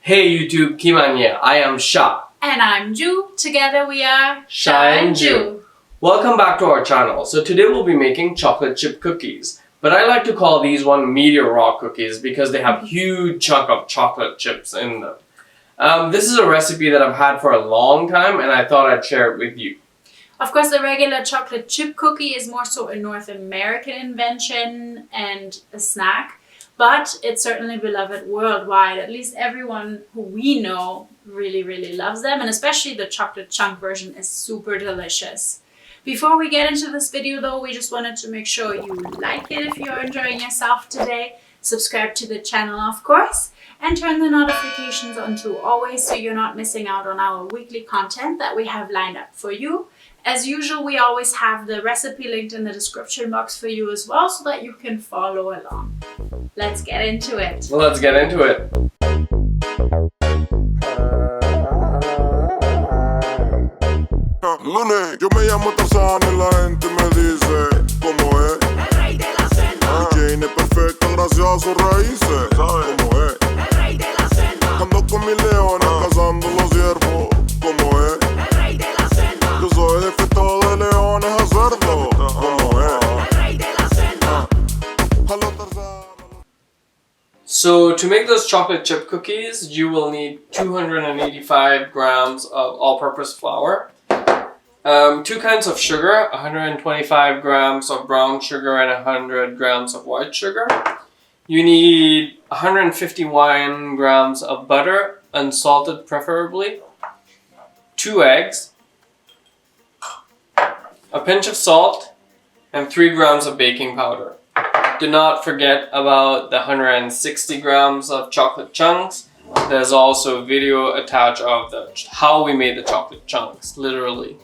Hey YouTube, MANIÈRE. I am Sha. And I'm Ju. Together we are Sha and Ju. Welcome back to our channel. So today we'll be making chocolate chip cookies. But I like to call these one Meteor raw cookies because they have huge chunk of chocolate chips in them. This is a recipe that I've had for a long time and I thought I'd share it with you. Of course, the regular chocolate chip cookie is more so a North American invention and a snack. But it's certainly beloved worldwide. At least everyone who we know really loves them. And especially the chocolate chunk version is super delicious. Before we get into this video though, we just wanted to make sure you like it if you're enjoying yourself today. Subscribe to the channel, of course. And turn the notifications on to always so you're not missing out on our weekly content that we have lined up for you. As usual, we always have the recipe linked in the description box for you as well so that you can follow along. Let's get into it. Let's get into it. Lunes, yo me llamo Tarzán y la gente me dice ¿cómo es? El rey de la cena. Jane es perfecta gracias a sus raíces. ¿Sabes cómo es? El rey de la cena. Ando con mis leones cazando los ciervos. ¿Cómo es? El rey de la cena. Yo soy jefe de leones a cerdo. ¿Cómo es? El rey de la cena. Hello, Tarzán. So to make those chocolate chip cookies, you will need 285 grams of all-purpose flour, 2 kinds of sugar, 125 grams of brown sugar and 100 grams of white sugar. You need 151 grams of butter, unsalted preferably, 2 eggs, a pinch of salt, and 3 grams of baking powder. Do not forget about the 160 grams of chocolate chunks. There's also a video attached of how we made the chocolate chunks, literally.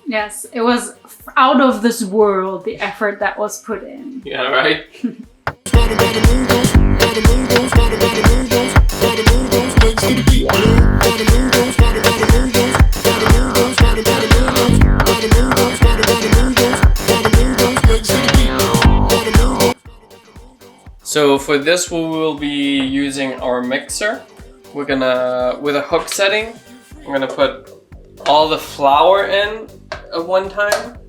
Yes, it was out of this world, the effort that was put in. Yeah, right? So for this we will be using our mixer. We're gonna, with a hook setting, we're gonna put all the flour in at one time.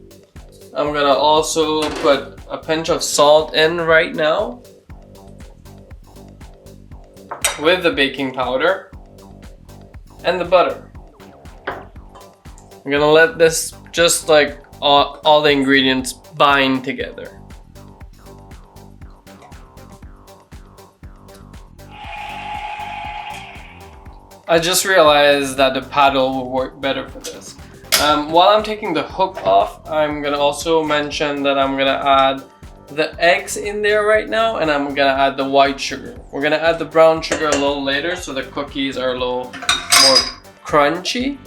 I'm gonna also put a pinch of salt in right now with the baking powder and the butter. I'm gonna let this just like all the ingredients bind together. I just realized that the paddle will work better for this. While I'm taking the hook off, I'm gonna also mention that I'm gonna add the eggs in there right now, and I'm gonna add the white sugar. We're gonna add the brown sugar a little later so the cookies are a little more crunchy.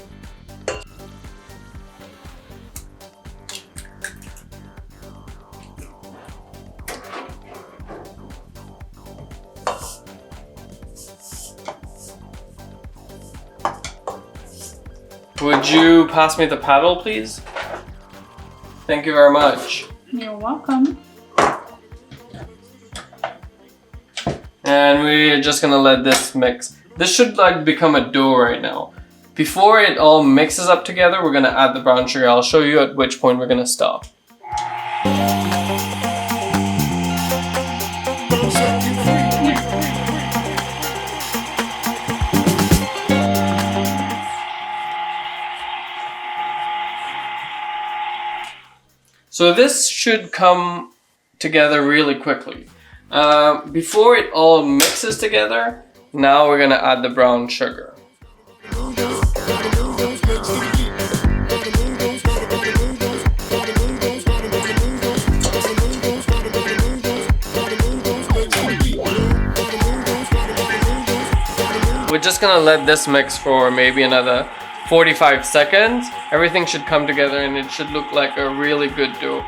Would you pass me the paddle, please? Thank you very much. You're welcome. And we're just gonna let this mix. This should like become a dough right now. Before it all mixes up together, we're gonna add the brown sugar. I'll show you at which point we're gonna stop. So this should come together really quickly. Before it all mixes together, now we're gonna add the brown sugar. We're just gonna let this mix for maybe another 45 seconds. Everything should come together and it should look like a really good dough.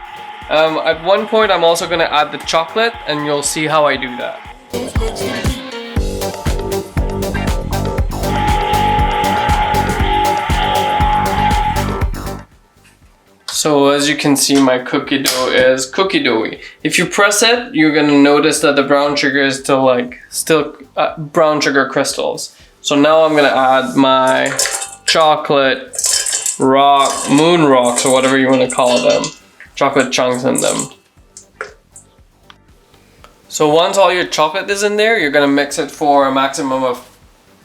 At one point I'm also going to add the chocolate and you'll see how I do that. So as you can see, my cookie dough is cookie doughy. If you press it, you're going to notice that the brown sugar is still brown sugar crystals. So now I'm gonna add my chocolate moon rocks, or whatever you want to call them. Chocolate chunks in them. So once all your chocolate is in there, you're gonna mix it for a maximum of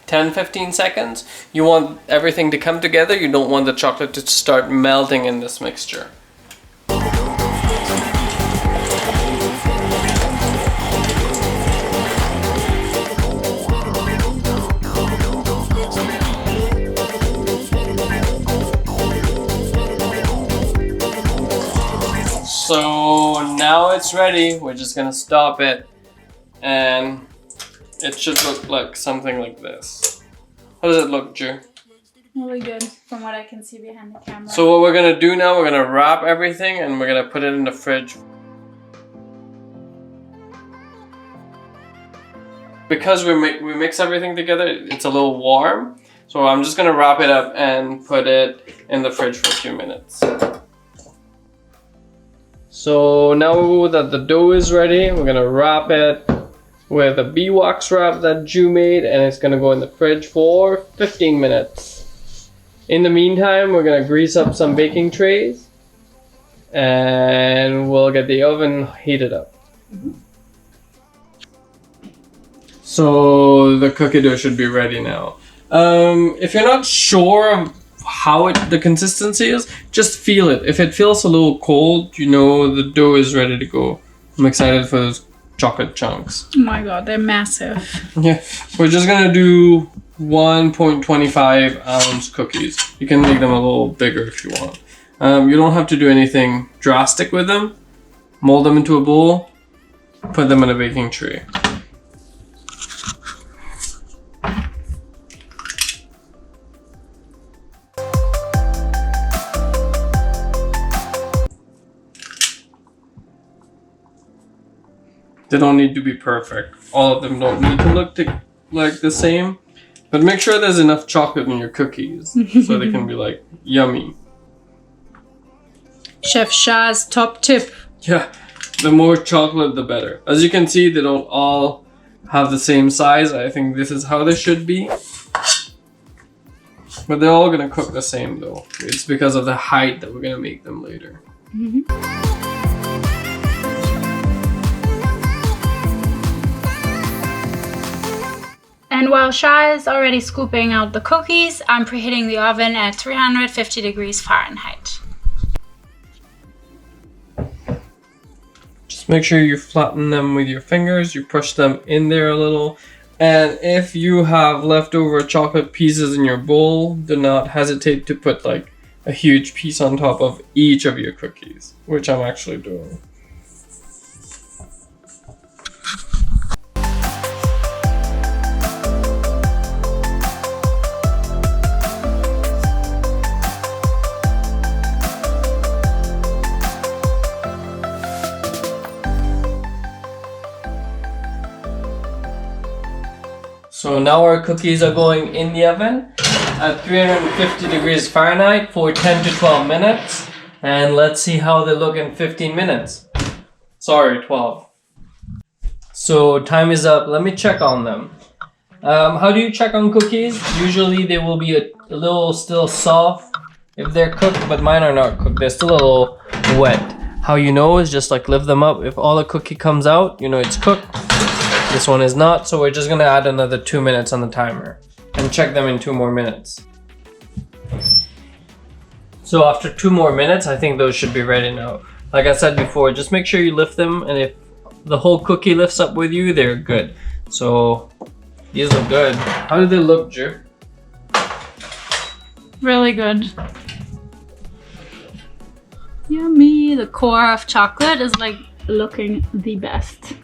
10-15 seconds. You want everything to come together. You don't want the chocolate to start melting in this mixture. So now it's ready. We're just gonna stop it, and it should look like something like this. How does it look, Ju? Really good from what I can see behind the camera. So what we're gonna do now, we're gonna wrap everything and we're gonna put it in the fridge. Because we mix everything together, it's a little warm. So I'm just gonna wrap it up and put it in the fridge for a few minutes. So now that the dough is ready, we're gonna wrap it with a beeswax wrap that Ju made, and it's gonna go in the fridge for 15 minutes. In the meantime, we're gonna grease up some baking trays and we'll get the oven heated up. So the cookie dough should be ready now. If you're not sure of how the consistency is, just feel it. If it feels a little cold, you know the dough is ready to go. I'm excited for those chocolate chunks. Oh my god, they're massive. Yeah, we're just gonna do 1.25 ounce cookies. You can make them a little bigger if you want. You don't have to do anything drastic with them. Mold them into a bowl, put them in a baking tray. They don't need to be perfect. All of them don't need to look like the same. But make sure there's enough chocolate in your cookies so they can be like yummy. Chef Sha's top tip. Yeah, the more chocolate the better. As you can see, they don't all have the same size. I think this is how they should be. But they're all gonna cook the same though. It's because of the height that we're gonna make them later. And while Sha is already scooping out the cookies, I'm preheating the oven at 350 degrees Fahrenheit. Just make sure you flatten them with your fingers, you push them in there a little. And if you have leftover chocolate pieces in your bowl, do not hesitate to put like a huge piece on top of each of your cookies, which I'm actually doing. So now our cookies are going in the oven at 350 degrees Fahrenheit for 10 to 12 minutes. And let's see how they look in 15 minutes. Sorry, 12. So time is up. Let me check on them. How do you check on cookies? Usually they will be a little still soft if they're cooked, but mine are not cooked. They're still a little wet. How you know is just like lift them up. If all the cookie comes out, you know it's cooked. This one is not, so we're just gonna add another 2 minutes on the timer and check them in 2 more minutes. So after 2 more minutes, I think those should be ready now. Like I said before, just make sure you lift them, and if the whole cookie lifts up with you, they're good. So these look good. How do they look, Ju? Really good. Yummy. The core of chocolate is like looking the best.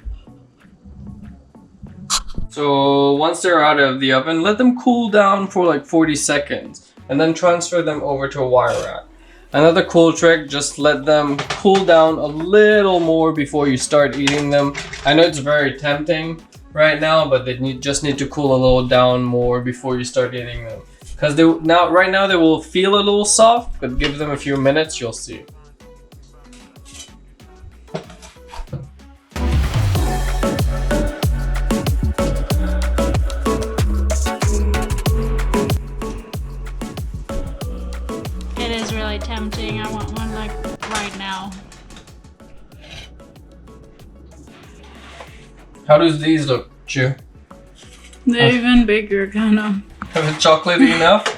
So once they're out of the oven, let them cool down for like 40 seconds and then transfer them over to a wire rack. Another cool trick, just let them cool down a little more before you start eating them. I know it's very tempting right now, but they just need to cool a little down more before you start eating them. Because right now they will feel a little soft, but give them a few minutes, you'll see. really tempting. I want one like right now. How does these look, Ju? They're even bigger, kind of. Have it chocolatey enough?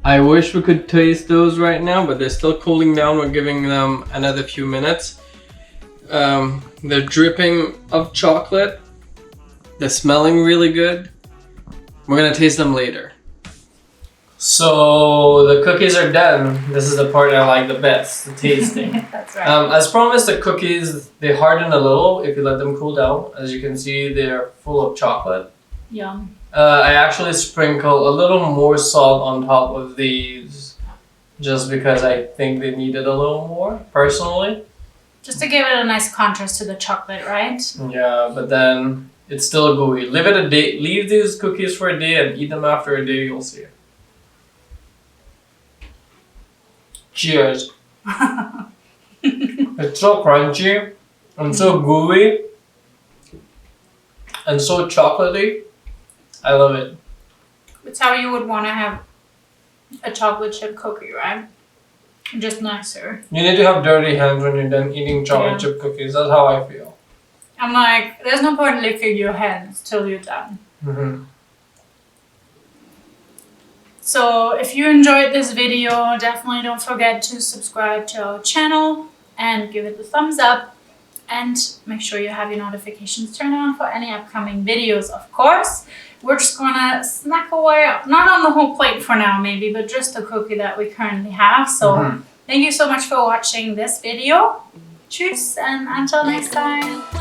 I wish we could taste those right now, but they're still cooling down. We're giving them another few minutes. They're dripping of chocolate. They're smelling really good. We're gonna taste them later. So the cookies are done. This is the part I like the best, the tasting. That's right. As promised, the cookies, they harden a little if you let them cool down. As you can see, they're full of chocolate. Yum. I actually sprinkle a little more salt on top of these just because I think they needed a little more, personally. Just to give it a nice contrast to the chocolate, right? Yeah, but then it's still gooey. Leave it a day. Leave these cookies for a day and eat them after a day. You'll see. Cheers. It's so crunchy and so gooey and so chocolatey. I love it. It's how you would want to have a chocolate chip cookie, right? Just nicer. You need to have dirty hands when you're done eating chocolate chip cookies. That's how I feel. I'm like, there's no point licking your hands till you're done. Mm-hmm. So if you enjoyed this video, definitely don't forget to subscribe to our channel and give it a thumbs up. And make sure you have your notifications turned on for any upcoming videos, of course. We're just gonna snack away, not on the whole plate for now maybe, but just the cookie that we currently have. So thank you so much for watching this video. Tschüss and until next time.